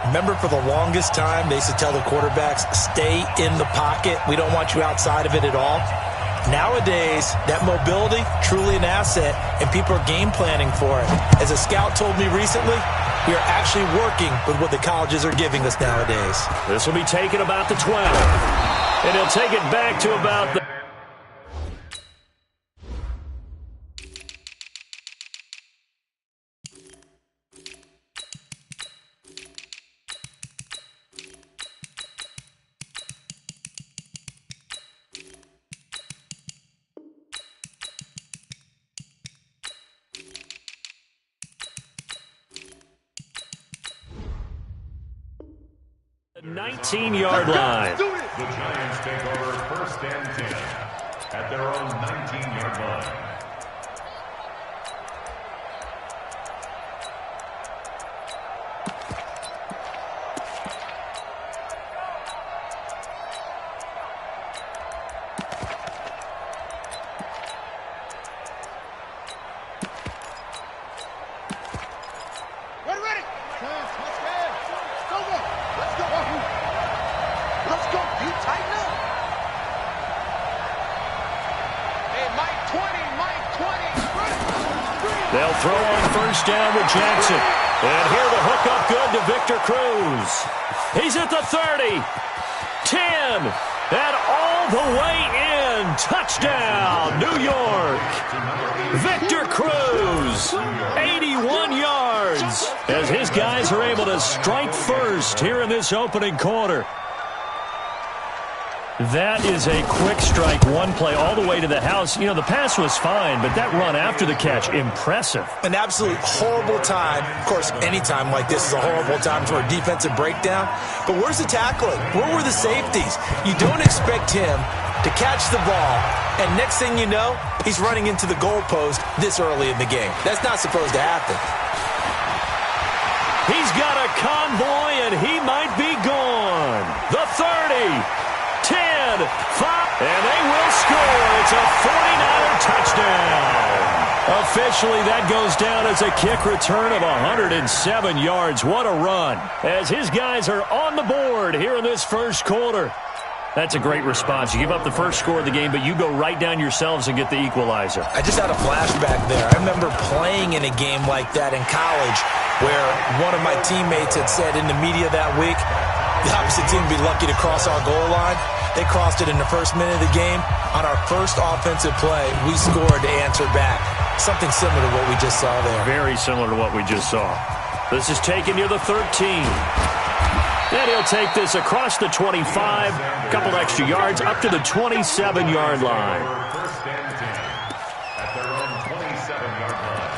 Remember, for the longest time, they used to tell the quarterbacks, stay in the pocket. We don't want you outside of it at all. Nowadays, that mobility, truly an asset, and people are game planning for it. As a scout told me recently, we are actually working with what the colleges are giving us nowadays. This will be taken about the 12. And he'll take it back to about the... The 19-yard line. The Giants take over 1st and 10 at their own 19-yard line. They'll throw on 1st down with Jackson. And here the hook up good to Victor Cruz. He's at the 30. 10. And all the way in. Touchdown, New York. Victor Cruz. 81 yards. As his guys are able to strike first here in this opening quarter. That is a quick strike, one play all the way to the house. You know, the pass was fine, but that run after the catch, impressive. An absolute horrible time. Of course, any time like this is a horrible time for a defensive breakdown. But where's the tackling? Where were the safeties? You don't expect him to catch the ball, and next thing you know, he's running into the goalpost this early in the game. That's not supposed to happen. He's got a convoy, and he might be gone. The 30. 10, 5, and they will score. It's a 49er touchdown. Officially, that goes down as a kick return of 107 yards. What a run. As his guys are on the board here in this first quarter. That's a great response. You give up the first score of the game, but you go right down yourselves and get the equalizer. I just had a flashback there. I remember playing in a game like that in college where one of my teammates had said in the media that week, the opposite team would be lucky to cross our goal line. They crossed it in the first minute of the game. On our first offensive play, we scored to answer back. Something similar to what we just saw there. Very similar to what we just saw. This is taken near the 13. And he'll take this across the 25, a couple extra yards, up to the 27-yard line. 1st and 10 at their own 27-yard line.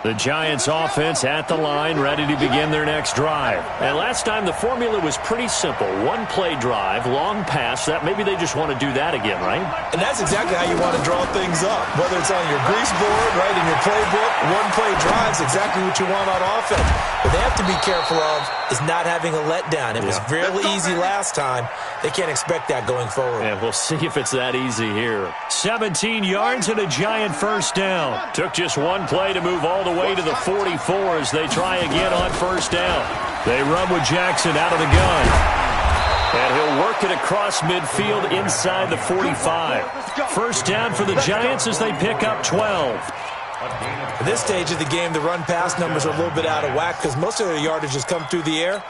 The Giants offense at the line, ready to begin their next drive. And last time the formula was pretty simple. One play drive, long pass. That maybe they just want to do that again, right? And that's exactly how you want to draw things up. Whether it's on your grease board, right, in your playbook, one play drive's exactly what you want on offense. What they have to be careful of is not having a letdown. It was fairly easy last time. They can't expect that going forward. And we'll see if it's that easy here. 17 yards and a Giant first down. Took just one play to move all the way to the 44 as they try again on first down. They run with Jackson out of the gun. And he'll work it across midfield inside the 45. First down for the Giants as they pick up 12. At this stage of the game, the run-pass numbers are a little bit out of whack because most of their yardage has come through the air.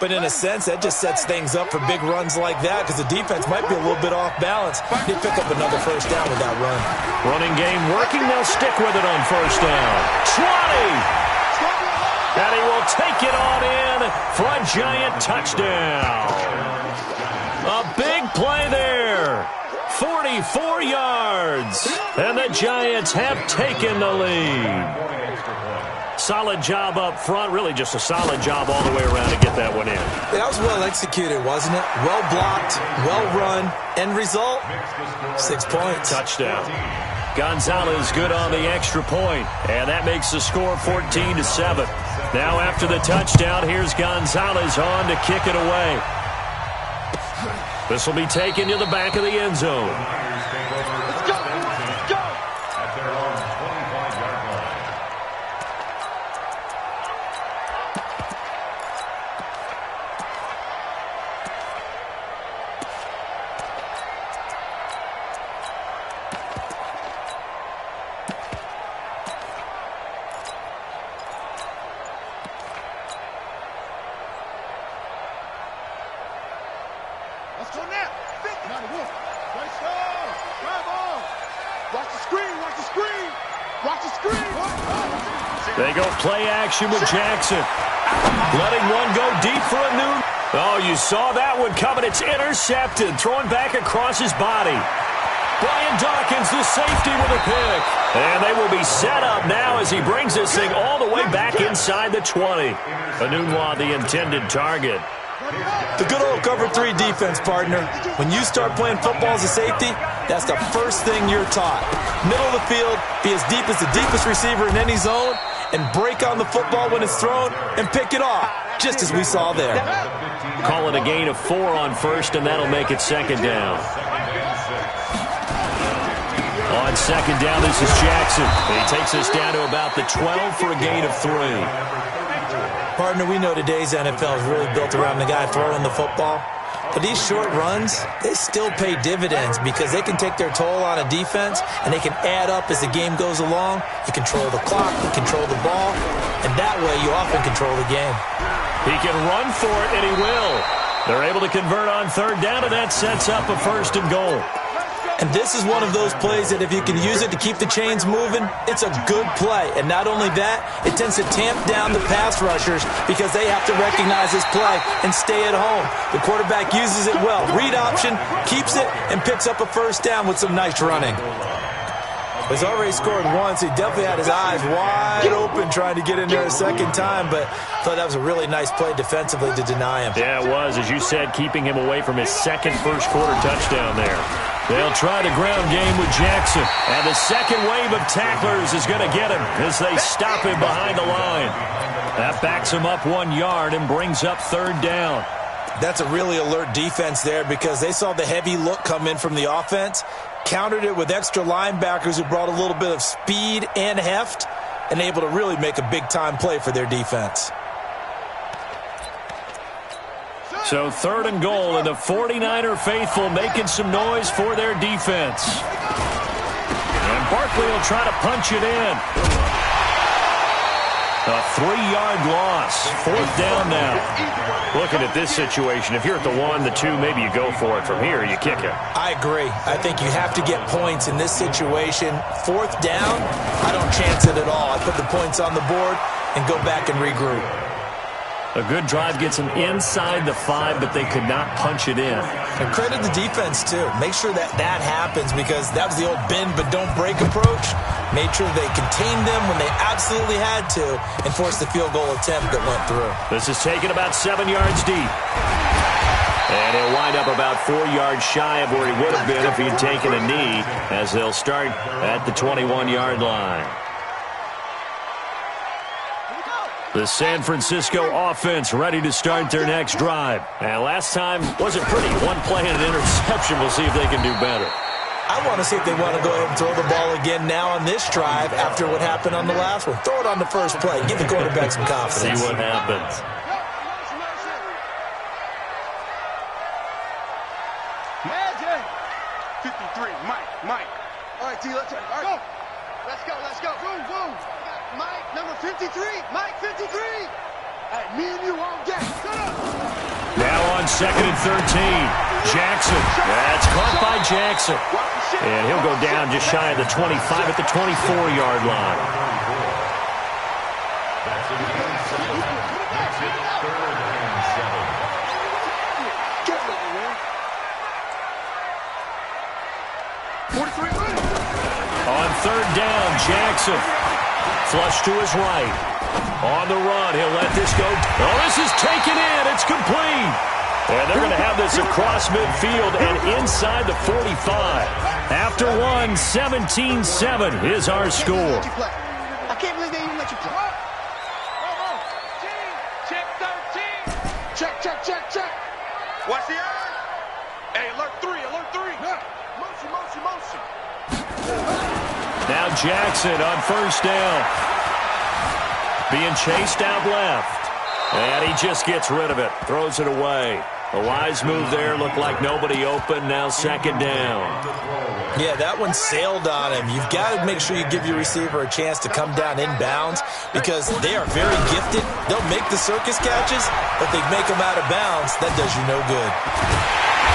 But in a sense, that just sets things up for big runs like that because the defense might be a little bit off balance. They pick up another first down with that run. Running game working. They'll stick with it on first down. 20! And he will take it on in for a Giant touchdown. A big play there. 44 yards. And the Giants have taken the lead. Solid job up front. Really just a solid job all the way around to get that one in. That was well executed, wasn't it? Well blocked, well run. End result, 6 points. Touchdown. Gonzalez good on the extra point. And that makes the score 14-7. Now after the touchdown, here's Gonzalez on to kick it away. This will be taken to the back of the end zone. Watch the screen. Watch the screen. They go play action with Jackson. Letting one go deep for a new. Oh, you saw that one coming. It's intercepted. Throwing back across his body. Brian Dawkins, the safety, with a pick. And they will be set up now as he brings this thing all the way back inside the 20. Enunwa, the intended target. The good old cover 3 defense, partner. When you start playing football as a safety, that's the first thing you're taught. Middle of the field, be as deep as the deepest receiver in any zone, and break on the football when it's thrown and pick it off, just as we saw there. Call it a gain of 4 on first, and that'll make it second down. On second down, this is Jackson. He takes us down to about the 12 for a gain of 3. Partner, we know today's NFL is really built around the guy throwing the football. But these short runs, they still pay dividends because they can take their toll on a defense and they can add up as the game goes along. You control the clock, you control the ball, and that way you often control the game. He can run for it, and he will. They're able to convert on third down, and that sets up a first and goal. And this is one of those plays that if you can use it to keep the chains moving, it's a good play. And not only that, it tends to tamp down the pass rushers because they have to recognize this play and stay at home. The quarterback uses it well. Read option, keeps it, and picks up a first down with some nice running. He's already scored once. He definitely had his eyes wide open trying to get in there a second time, but I thought that was a really nice play defensively to deny him. Yeah, it was. As you said, keeping him away from his second first-quarter touchdown there. They'll try the ground game with Jackson. And the second wave of tacklers is going to get him as they stop him behind the line. That backs him up 1 yard and brings up third down. That's a really alert defense there because they saw the heavy look come in from the offense, countered it with extra linebackers who brought a little bit of speed and heft, and able to really make a big-time play for their defense. So third and goal, and the 49er faithful making some noise for their defense. And Barkley will try to punch it in. A 3-yard loss. Fourth down now. Looking at this situation, if you're at the 1, the 2, maybe you go for it. From here, you kick it. I agree. I think you have to get points in this situation. Fourth down, I don't chance it at all. I put the points on the board and go back and regroup. A good drive gets them inside the 5, but they could not punch it in. And credit the defense, too. Make sure that happens because that was the old bend but don't break approach. Made sure they contained them when they absolutely had to and forced the field goal attempt that went through. This is taken about 7 yards deep. And he'll wind up about 4 yards shy of where he would have been if he'd taken a knee, as they'll start at the 21-yard line. The San Francisco offense ready to start their next drive. And last time wasn't pretty. One play and an interception. We'll see if they can do better. I want to see if they want to go ahead and throw the ball again now on this drive after what happened on the last one. Throw it on the first play. Give the quarterback some confidence. See what happens. Magic. 53, Mike. All right, T, let's go. Let's go. Boom. Mike, number 53. Mike, 53. Hey, me and you all game. Shut up. Now on second and 13. Jackson. That's caught by Jackson. And he'll go down just shy of the 25 at the 24-yard line. On third down, Jackson. Flush to his right. On the run, he'll let this go. Oh, this is taken in. It's complete. And they're going to have this across midfield and inside the 45. After one, 17-7 is our score. I can't believe they even let you play. Check 13. Check. Watch the eye. Hey, alert 3. Motion. Now Jackson on first down. Being chased out left. And he just gets rid of it. Throws it away. A wise move there. Looked like nobody open. Now second down. Yeah, that one sailed on him. You've got to make sure you give your receiver a chance to come down inbounds because they are very gifted. They'll make the circus catches, but they make them out of bounds. That does you no good.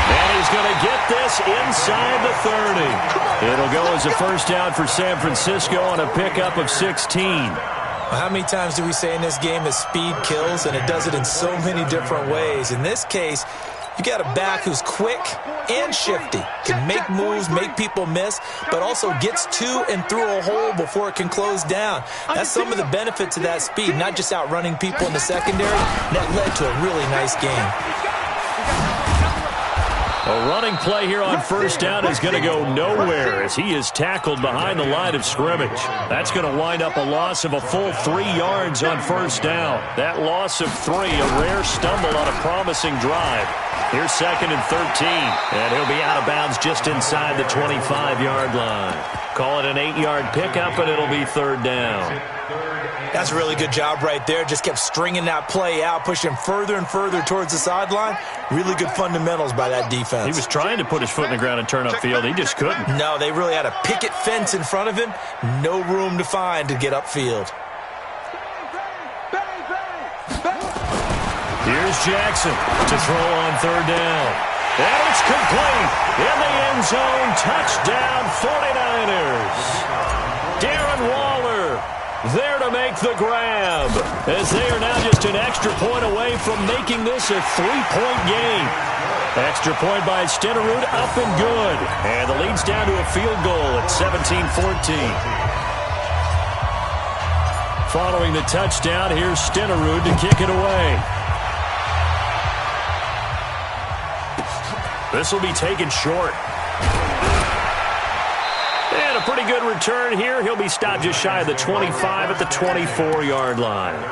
And he's going to get this inside the 30. It'll go as a first down for San Francisco on a pickup of 16. How many times do we say in this game that speed kills, and it does it in so many different ways? In this case, you got a back who's quick and shifty, can make moves, make people miss, but also gets to and through a hole before it can close down. That's some of the benefits of that speed, not just outrunning people in the secondary. That led to a really nice game. A running play here on first down is going to go nowhere as he is tackled behind the line of scrimmage. That's going to wind up a loss of a full 3 yards on first down. That loss of 3, a rare stumble on a promising drive. Here's 2nd and 13, and he'll be out of bounds just inside the 25-yard line. Call it an 8-yard pickup, and it'll be 3rd down. That's a really good job right there. Just kept stringing that play out, pushing further and further towards the sideline. Really good fundamentals by that defense. He was trying to put his foot in the ground and turn upfield. He just couldn't. No, they really had a picket fence in front of him. No room to find to get upfield. Here's Jackson to throw on 3rd down. And it's complete. In the end zone, touchdown 49ers. Darren Waller there to make the grab, as they are now just an extra point away from making this a 3-point game. Extra point by Stenerud, up and good. And the lead's down to a field goal at 17-14. Following the touchdown, here's Stenerud to kick it away. This will be taken short. And a pretty good return here. He'll be stopped just shy of the 25 at the 24-yard line.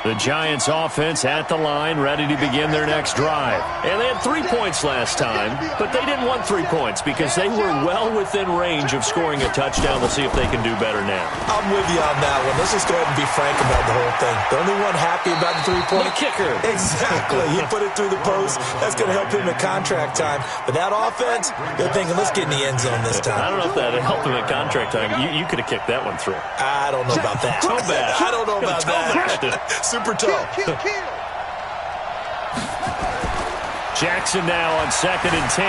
The Giants offense at the line, ready to begin their next drive. And they had 3 points last time, but they didn't want 3 points because they were well within range of scoring a touchdown. We'll see if they can do better now. I'm with you on that one. Let's just go ahead and be frank about the whole thing. The only one happy about the 3-point? The kicker. Exactly. He put it through the post. That's going to help him at contract time. But that offense, they're thinking, let's get in the end zone this time. I don't know if that helped him at contract time. You could have kicked that one through. I don't know about that. Toe bash. I don't know about that. Super tough. Jackson now on 2nd and 10.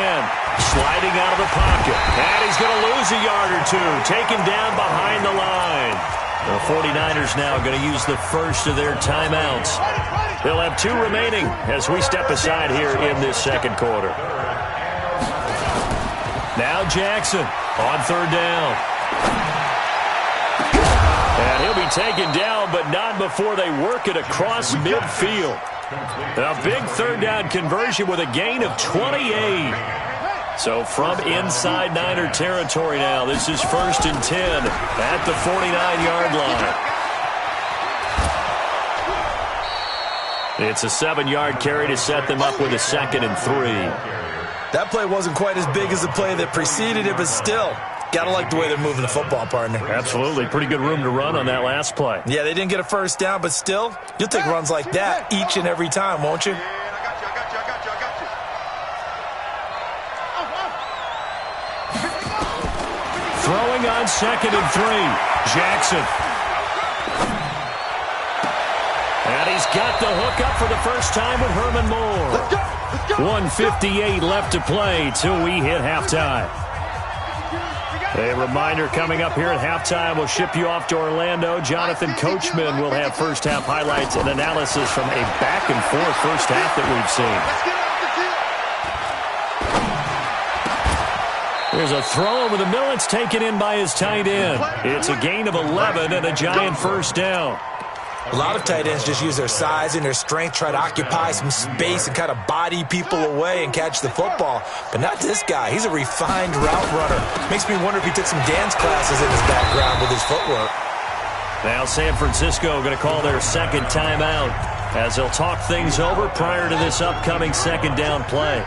Sliding out of the pocket. And he's going to lose a yard or two. Taken down behind the line. The 49ers now going to use the first of their timeouts. They'll have 2 remaining as we step aside here in this second quarter. Now Jackson on 3rd down. And he'll be taken down, but not before they work it across midfield. A big 3rd down conversion with a gain of 28. So from inside Niner territory now, this is 1st and 10 at the 49-yard line. It's a 7-yard carry to set them up with a 2nd and 3. That play wasn't quite as big as the play that preceded it, but still, got to like the way they're moving the football, partner. Absolutely. Pretty good room to run on that last play. Yeah, they didn't get a first down, but still, you'll take runs like that each and every time, won't you? I got you. Throwing on 2nd and 3. Jackson. And he's got the hook up for the first time with Herman Moore. Let's go. 1:58 left to play till we hit halftime. A reminder coming up here at halftime, we'll ship you off to Orlando. Jonathan Coachman will have first half highlights and analysis from a back-and-forth first half that we've seen. There's a throw over the middle. It's taken in by his tight end. It's a gain of 11 and a Giant first down. A lot of tight ends just use their size and their strength, try to occupy some space and kind of body people away and catch the football. But not this guy. He's a refined route runner. Makes me wonder if he took some dance classes in his background with his footwork. Now San Francisco going to call their 2nd timeout as they'll talk things over prior to this upcoming 2nd down play.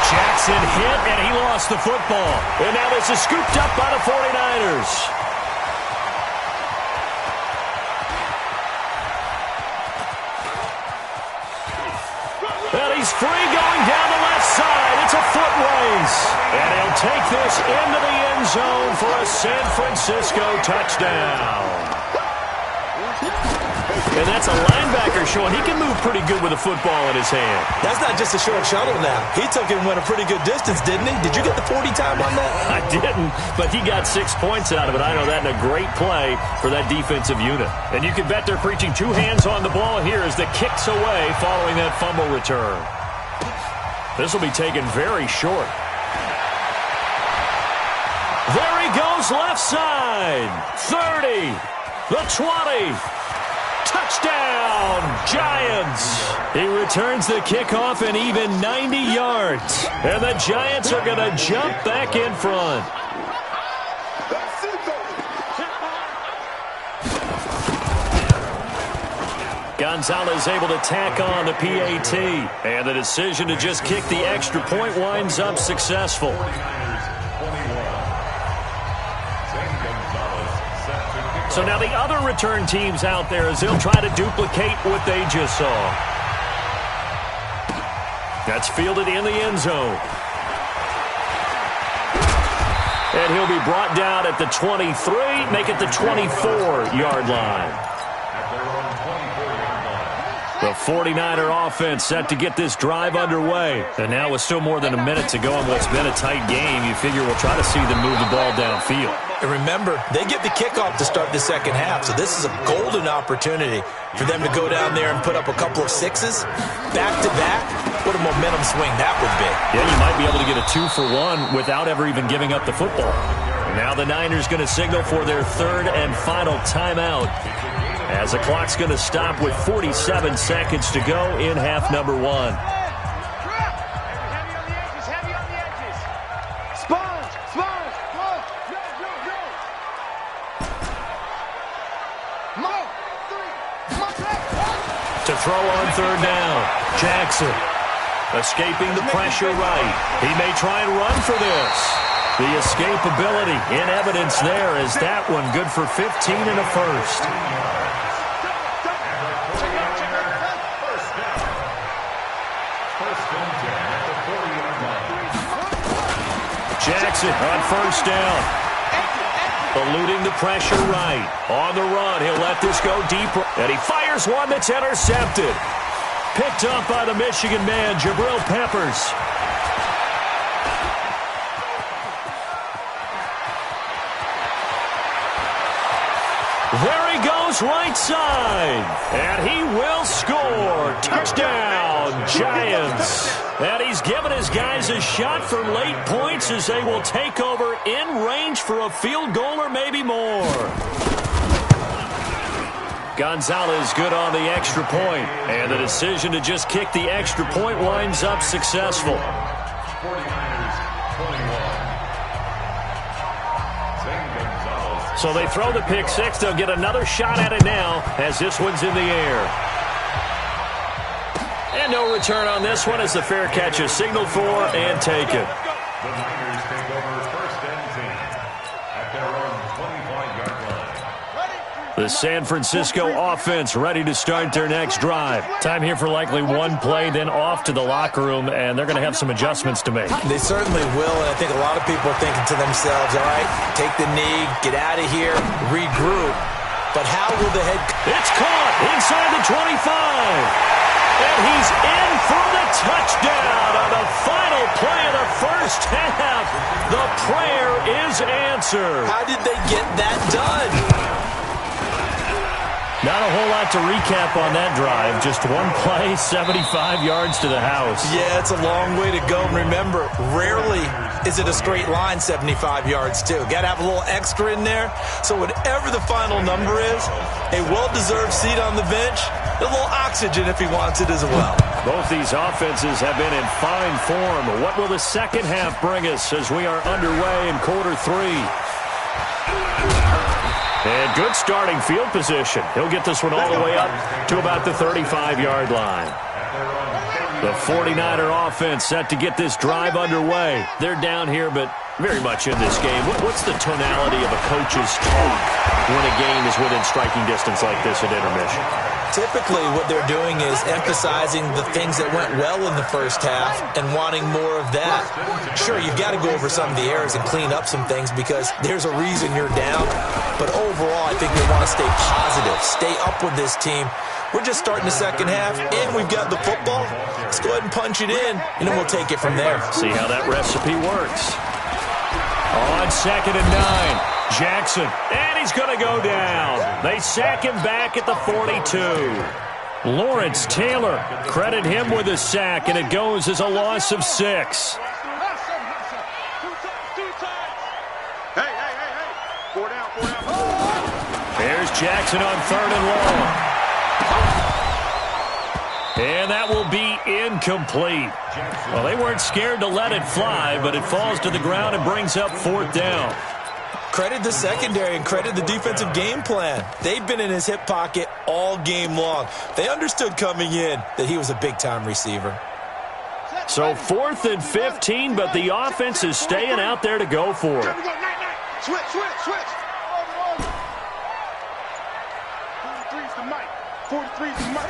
Jackson hit, and he lost the football. And now this is scooped up by the 49ers. And he's free going down the left side. It's a foot race. And he'll take this into the end zone for a San Francisco touchdown. And that's a linebacker showing he can move pretty good with a football in his hand. That's not just a short shuttle now. He took it and went a pretty good distance, didn't he? Did you get the 40 time on that? I didn't, but he got 6 points out of it. I know that, and a great play for that defensive unit. And you can bet they're preaching 2 hands on the ball here as the kick's away following that fumble return. This will be taken very short. There he goes left side. 30, the 20. Touchdown, Giants! He returns the kickoff an even 90 yards. And the Giants are going to jump back in front. Gonzalez able to tack on the PAT. And the decision to just kick the extra point winds up successful. So now the other return teams out there as they'll try to duplicate what they just saw. That's fielded in the end zone. And he'll be brought down at the 23, make it the 24-yard line. The 49er offense set to get this drive underway. And now with still more than a minute to go in what's been a tight game, you figure we'll try to see them move the ball downfield. And remember, they get the kickoff to start the second half, so this is a golden opportunity for them to go down there and put up a couple of sixes back-to-back. What a momentum swing that would be. Yeah, you might be able to get a 2-for-1 without ever even giving up the football. And now the Niners going to signal for their third and final timeout, as the clock's going to stop with 47 seconds to go in half number 1. To throw on third down, Jackson escaping the pressure right. He may try and run for this. The escapability in evidence there as that one good for 15 and a first. Jackson on first down. Eluding the pressure right. On the run, he'll let this go deeper. And he fires one that's intercepted. Picked up by the Michigan man, Jabril Peppers. There he goes right side. And he will score. Touchdown, Giants. And he's given his guys a shot for late points as they will take over in range for a field goal or maybe more. Gonzalez good on the extra point. And the decision to just kick the extra point winds up successful. 49ers 21. So they throw the pick six. They'll get another shot at it now as this one's in the air. And no return on this one as the fair catch is signaled for and taken. The Niners take over first and 10 at their own 25-yard line. The San Francisco offense ready to start their next drive. Time here for likely one play, then off to the locker room, and they're going to have some adjustments to make. They certainly will, and I think a lot of people are thinking to themselves, all right, take the knee, get out of here, regroup. But how will the head... It's caught inside the 25. And he's in for the touchdown on the final play of the first half. The prayer is answered. How did they get that done? Not a whole lot to recap on that drive. Just one play, 75 yards to the house. Yeah, it's a long way to go. Remember, rarely is it a straight line 75 yards, too. Got to have a little extra in there. So whatever the final number is, a well-deserved seat on the bench, a little oxygen if he wants it as well. Both these offenses have been in fine form. What will the second half bring us as we are underway in quarter 3? And good starting field position. He'll get this one all the way up to about the 35-yard line. The 49er offense set to get this drive underway. They're down here, but very much in this game. What's the tonality of a coach's talk when a game is within striking distance like this at intermission? Typically, what they're doing is emphasizing the things that went well in the first half and wanting more of that. Sure, you've got to go over some of the errors and clean up some things because there's a reason you're down. But overall, I think they want to stay positive, stay up with this team. We're just starting the second half, and we've got the football. Let's go ahead and punch it in, and then we'll take it from there. See how that recipe works. On 2nd and 9. Jackson, and he's going to go down. They sack him back at the 42. Lawrence Taylor, credit him with a sack, and it goes as a loss of 6. Hey. 4 down. There's Jackson on 3rd and long. And that will be incomplete. Well, they weren't scared to let it fly, but it falls to the ground and brings up 4th down. Credit the secondary and credit the defensive game plan. They've been in his hip pocket all game long. They understood coming in that he was a big-time receiver. So 4th and 15, but the offense is staying out there to go for it. Switch. 43's the mic. 43's the mic.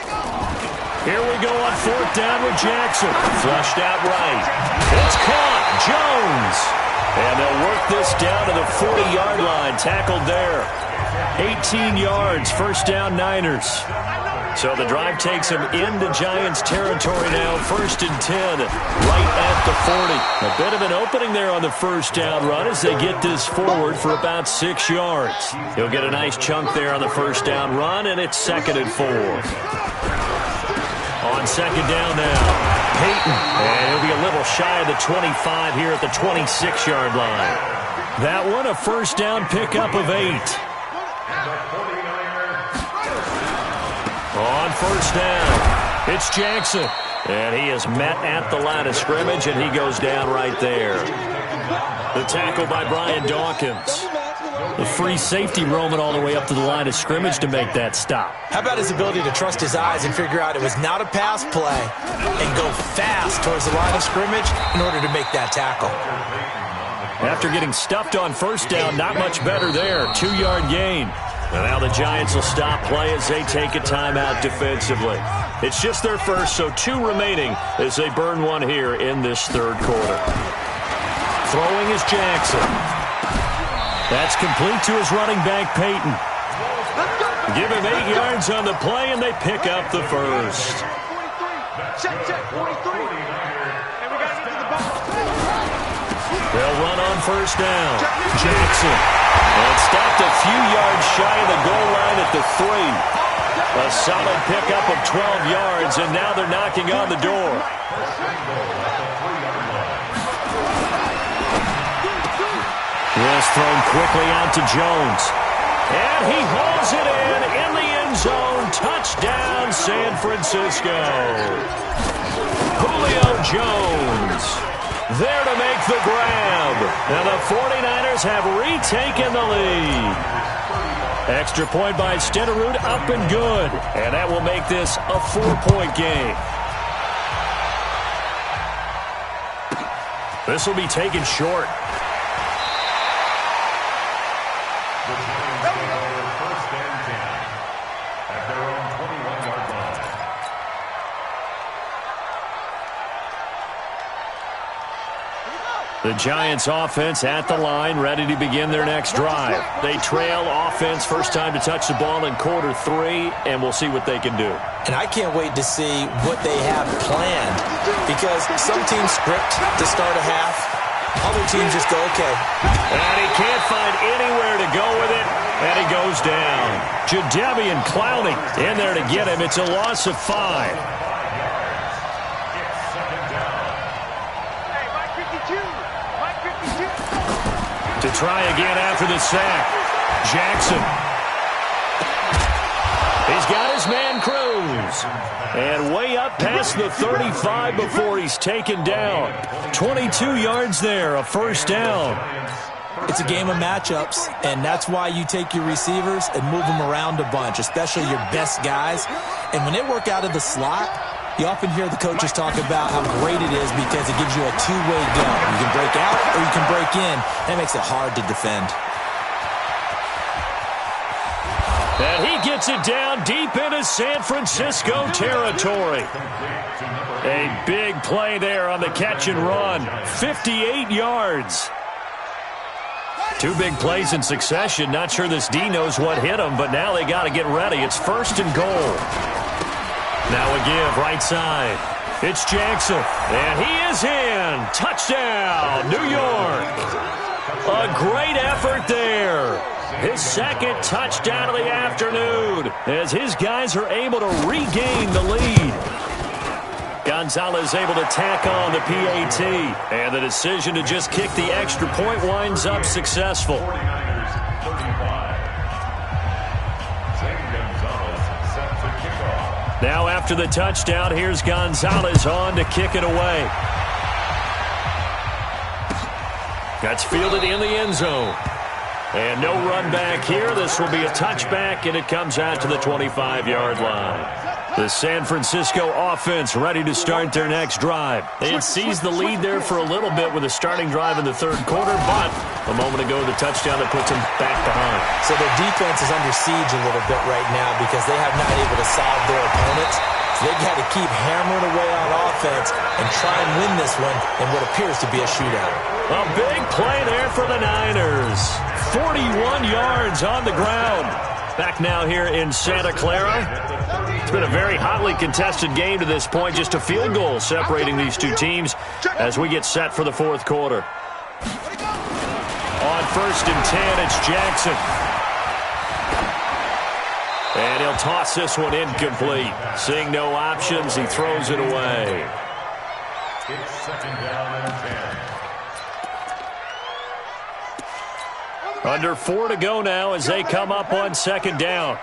Here we go on 4th down with Jackson. Flushed out right. It's caught. Jones. And they'll work this down to the 40-yard line. Tackled there. 18 yards. First down, Niners. So the drive takes them into Giants territory now. 1st and 10. Right at the 40. A bit of an opening there on the first down run as they get this forward for about 6 yards. He'll get a nice chunk there on the first down run, and it's 2nd and 4. On 2nd down now. Peyton, and he'll be a little shy of the 25 here at the 26-yard line. That one, a first down pickup of 8. On 1st down, it's Jackson. And he is met at the line of scrimmage, and he goes down right there. The tackle by Brian Dawkins. The free safety roaming all the way up to the line of scrimmage to make that stop. How about his ability to trust his eyes and figure out it was not a pass play and go fast towards the line of scrimmage in order to make that tackle. After getting stuffed on first down, not much better there. 2-yard gain. And now the Giants will stop play as they take a timeout defensively. It's just their first, so 2 remaining as they burn one here in this 3rd quarter. Throwing is Jackson. That's complete to his running back, Peyton. Give him 8 yards on the play, and they pick up the first. Check, 43. And we got to get to the ball. They'll run on first down. Jackson. And stopped a few yards shy of the goal line at the 3. A solid pickup of 12 yards, and now they're knocking on the door. This thrown quickly out to Jones. And he hauls it in the end zone. Touchdown, San Francisco. Julio Jones there to make the grab. And the 49ers have retaken the lead. Extra point by Stenerud, up and good. And that will make this a 4-point game. This will be taken short. The Giants offense at the line, ready to begin their next drive. They trail offense, first time to touch the ball in quarter 3, and we'll see what they can do. And I can't wait to see what they have planned, because some teams script to start a half, other teams just go, okay. And he can't find anywhere to go with it, and he goes down. Jadeveon Clowney in there to get him. It's a loss of 5. To try again after the sack. Jackson. He's got his man Cruz. And way up past the 35 before he's taken down. 22 yards there, a first down. It's a game of matchups, and that's why you take your receivers and move them around a bunch, especially your best guys. And when they work out of the slot, You often hear the coaches talk about how great it is because it gives you a two-way go. You can break out or you can break in. That makes it hard to defend. And he gets it down deep into San Francisco territory. A big play there on the catch and run. 58 yards. Two big plays in succession. Not sure this D knows what hit him, but now they got to get ready. It's 1st and goal. Now a give right side. It's Jackson, and he is in. Touchdown, New York. A great effort there. His 2nd touchdown of the afternoon as his guys are able to regain the lead. Gonzalez able to tack on the PAT, and the decision to just kick the extra point winds up successful. 49ers 35. Zane Gonzalez set to kick off. Now after the touchdown, here's Gonzalez on to kick it away. That's fielded in the end zone. And no run back here. This will be a touchback, and it comes out to the 25-yard line. The San Francisco offense ready to start their next drive. They had seized the lead there for a little bit with a starting drive in the 3rd quarter, but a moment ago the touchdown that puts them back behind. So their defense is under siege a little bit right now because they have not able to solve their opponents. So they got to keep hammering away on offense and try and win this one in what appears to be a shootout. A big play there for the Niners. 41 yards on the ground. Back now here in Santa Clara. It's been a very hotly contested game to this point. Just a field goal separating these two teams as we get set for the 4th quarter. On 1st and 10, it's Jackson. And he'll toss this one incomplete. Seeing no options, he throws it away. It's 2nd down and 10. Under 4 to go now as they come up on 2nd down.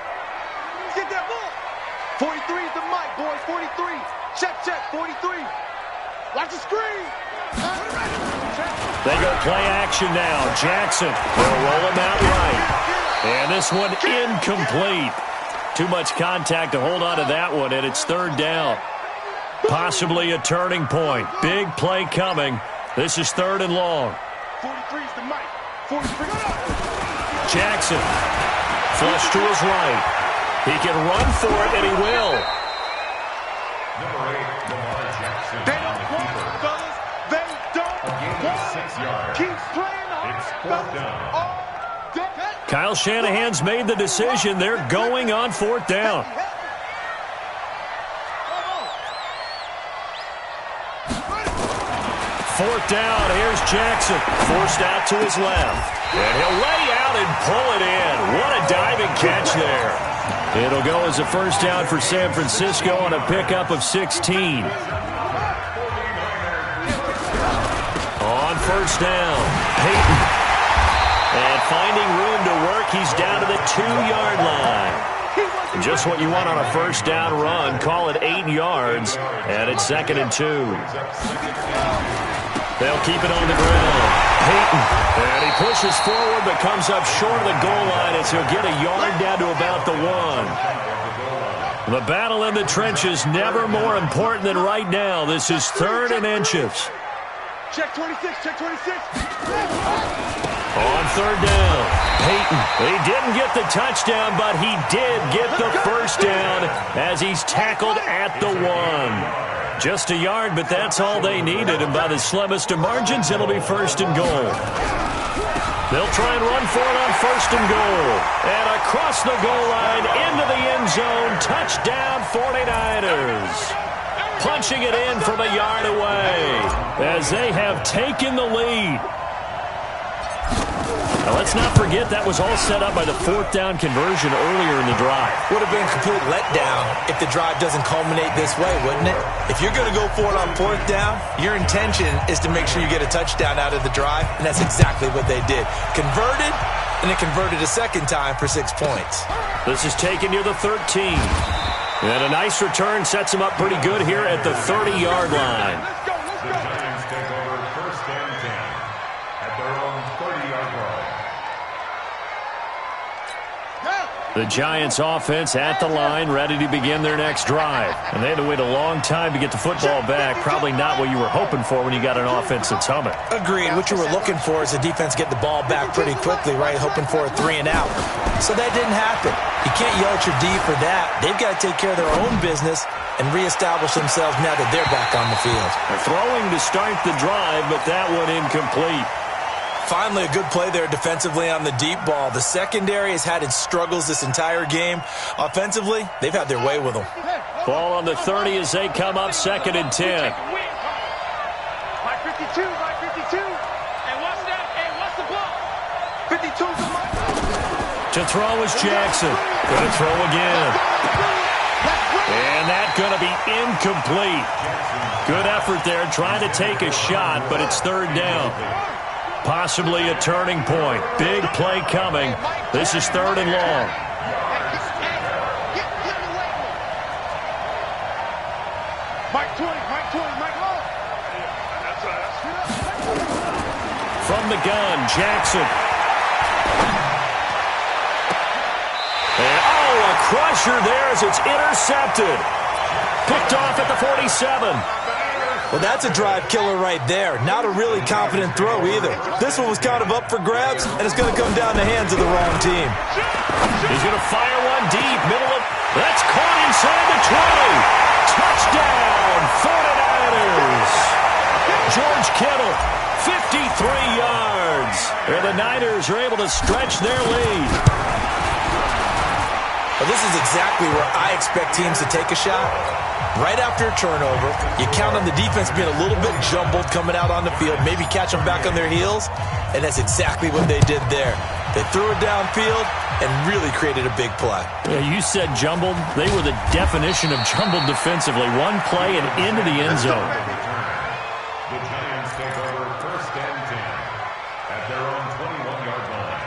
Get that ball. 43 is the mic, boys. 43. Check, 43. Watch the screen. They go play action now. Jackson will roll him out right. And this one incomplete. Too much contact to hold on to that one, and it's 3rd down. Possibly a turning point. Big play coming. This is 3rd and long. 43 is the mic. 43. Jackson, flush to his right. He can run for it, and he will. Number 8, Lamar Jackson. They on the don't want keeper. it, fellas. They don't A gain of want 6 yards. Keep playing on. It's 4th down. Kyle Shanahan's made the decision. They're going on 4th down. 4th down, here's Jackson. Forced out to his left. And he'll lay out and pull it in. What a diving catch there. It'll go as a 1st down for San Francisco on a pickup of 16. On 1st down, Peyton. And finding room to work, he's down to the 2-yard line. Just what you want on a 1st down run. Call it 8 yards, and it's 2nd and 2. They'll keep it on the ground. Peyton, and he pushes forward but comes up short of the goal line as he'll get a yard down to about the 1. The battle in the trenches never more important than right now. This is 3rd and inches. Check 26, check 26. On 3rd down, Peyton. He didn't get the touchdown, but he did get the 1st down as he's tackled at the 1. Just a yard, but that's all they needed, and by the slimmest of margins, it'll be 1st and goal. They'll try and run for it on 1st and goal. And across the goal line, into the end zone, touchdown 49ers. Punching it in from a yard away as they have taken the lead. Now, let's not forget that was all set up by the 4th down conversion earlier in the drive. Would have been a complete letdown if the drive doesn't culminate this way, wouldn't it? If you're going to go for it on 4th down, your intention is to make sure you get a touchdown out of the drive, and that's exactly what they did. Converted, and it converted a 2nd time for 6 points. This is taken near the 13. And a nice return sets him up pretty good here at the 30-yard line. The Giants take over 1st and 10 at their own 30-yard line. The Giants offense at the line, ready to begin their next drive. And they had to wait a long time to get the football back. Probably not what you were hoping for when you got an offense that's humming. Agreed. What you were looking for is the defense get the ball back pretty quickly, right? Hoping for a 3 and out. So that didn't happen. You can't yell at your D for that. They've got to take care of their own business and reestablish themselves now that they're back on the field. They're throwing to start the drive, but that one incomplete. Finally, a good play there defensively on the deep ball. The secondary has had its struggles this entire game. Offensively, they've had their way with them. Ball on the 30 as they come up 2nd and 10. Mike 52, Mike 52. And what's that? Hey, what's the ball? 52 to Mike. To throw is Jackson. Going to throw again. And that's going to be incomplete. Good effort there, trying to take a shot, but it's 3rd down. Possibly a turning point. Big play coming. This is 3rd and long. Mike 20, Mike 20, Mike long. From the gun, Jackson. And, a crusher there as it's intercepted. Picked off at the 47. Well, that's a drive killer right there. Not a really confident throw either. This one was kind of up for grabs, and it's going to come down the hands of the wrong team. He's going to fire one deep. Middle of... That's caught inside the 20. Touchdown, 49ers. George Kittle, 53 yards. And the Niners are able to stretch their lead. Well, this is exactly where I expect teams to take a shot. Right after a turnover, you count on the defense being a little bit jumbled coming out on the field, maybe catch them back on their heels, and that's exactly what they did there. They threw it downfield and really created a big play. Yeah, you said jumbled. They were the definition of jumbled defensively. One play and into the end zone. The Giants take over 1st and 10 at their own 21-yard line.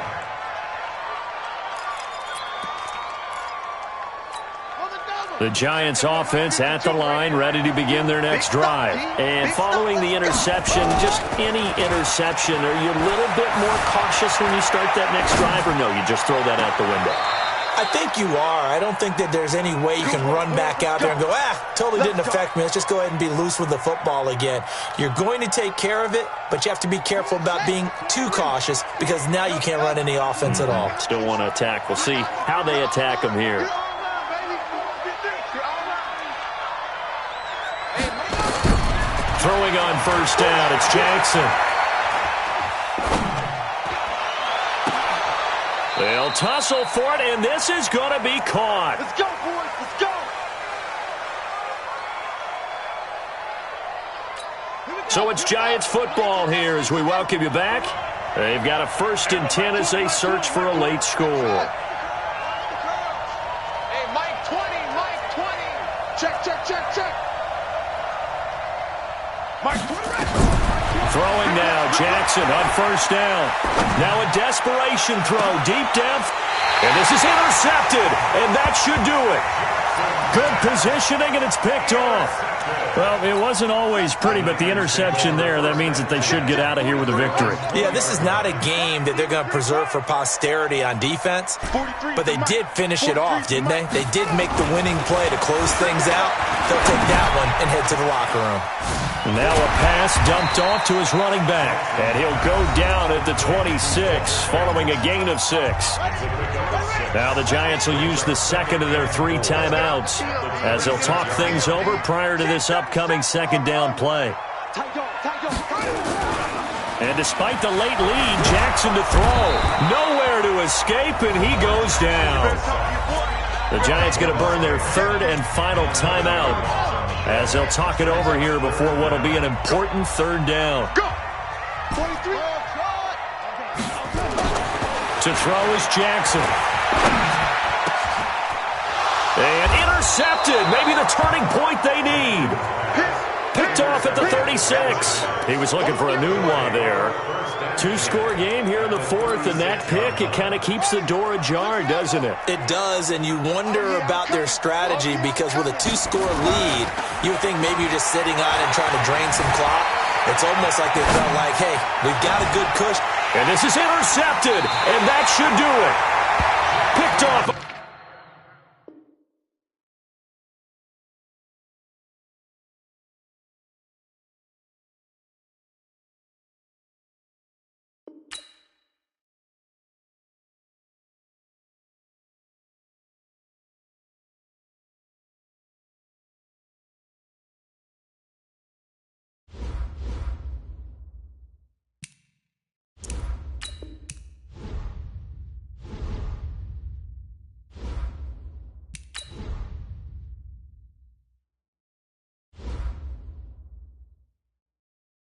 The Giants offense at the line, ready to begin their next drive. And following the interception, just any interception, are you a little bit more cautious when you start that next drive, or no, you just throw that out the window? I think you are. I don't think that there's any way you can run back out there and go, totally didn't affect me. Let's just go ahead and be loose with the football again. You're going to take care of it, but you have to be careful about being too cautious because now you can't run any offense at all. Still want to attack. We'll see how they attack them here. Throwing on 1st down, it's Jackson. They'll tussle for it, and this is going to be caught. Let's go, boys. Let's go. So it's Giants football here as we welcome you back. They've got a 1st and 10 as they search for a late score. Hey, Mike 20, Mike 20. Check, check, check, check. Mike 20. Throwing now, Jackson on 1st down. Now a desperation throw, deep depth, and this is intercepted, and that should do it. Good positioning, and it's picked off. Well, it wasn't always pretty, but the interception there, that means that they should get out of here with a victory. Yeah, this is not a game that they're going to preserve for posterity on defense, but they did finish it off, didn't they? They did make the winning play to close things out. They'll take that one and head to the locker room. Now a pass dumped off to his running back, and he'll go down at the 26 following a gain of 6. Now the Giants will use the 2nd of their 3 timeouts as they'll talk things over prior to this upcoming 2nd down play. And despite the late lead, Jackson to throw. Nowhere to escape, and he goes down. The Giants going to burn their 3rd and final timeout as they'll talk it over here before what will be an important 3rd down. To throw is Jackson. And intercepted. Maybe the turning point they need. Picked off at the 36. He was looking for a Nunwa there. 2-score game here in the 4th, and that pick, it kind of keeps the door ajar, doesn't it? It does, and you wonder about their strategy because with a 2-score lead, you would think maybe you're just sitting on and trying to drain some clock. It's almost like they felt like, hey, we've got a good cushion. And this is intercepted, and that should do it. Picked off.